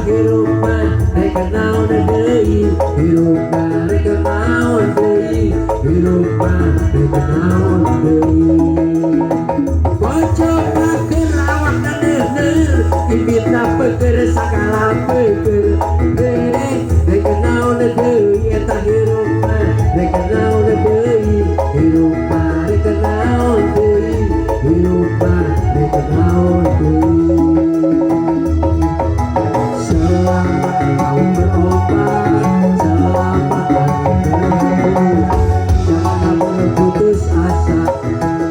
hirup mah rek naon deui hirup mah rek naon deui hirup mah rek naon deui pocok awak neueur ibitna peukeur sakala peukeur rek naon deui eta hirup mah rek naon deui hirup mah rek naon deui hirup mah rek naon deui selamat kau berobat selamat kau jangan berputus asa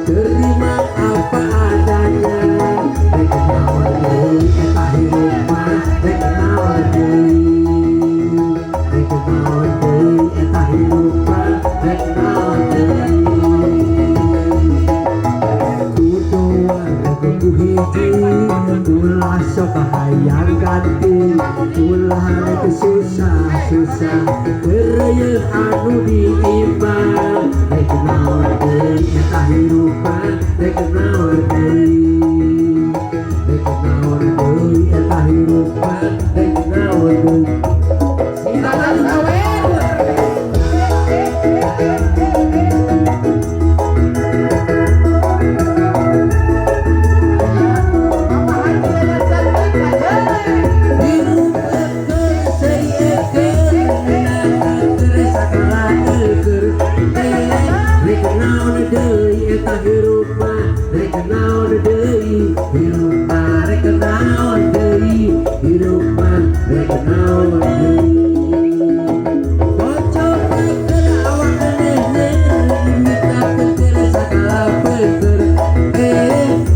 terima apa adanya rek naon deui eta hirup mah rek naon deui rek naon deui eta hirup mah rek naon deui kudu warga hiji ulah sok hayang ganti ulah rek susah kereuyeun anu diimbang rek naon deui eta hirup mah rek naon deui rek naon deui eta hirup mah rek naon deui silakan kawen eta hirup mah rek naon deui hirup mah rek naon deui hirup mah rek naon deui pocok peukeur awak neueur mita peukeur sakala peukeur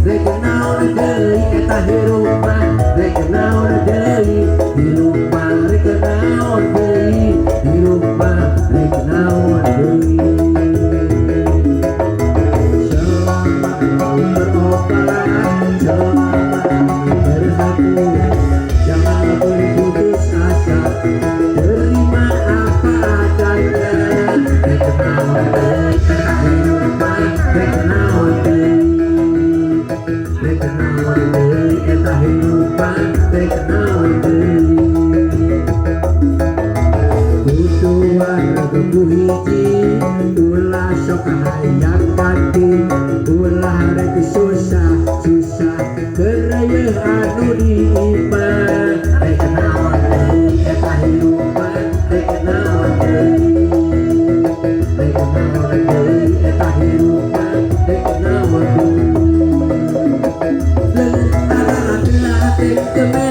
rek naon deui eta hirup mah rek naon deui hirup mah rek naon deui hirup mah rek naon deui jangan berputus asa terima apa adanya rek naon deui eta hirup mah rek naon deui rek naon deui eta hirup mah rek naon deui kudu warga hiji ulah sok hayang ganti ulah rek susah kereuyeun anu diimbang rek naon deui eta hirup mah rek naon deui rek naon deui eta hirup mah rek naon deui leung tara latih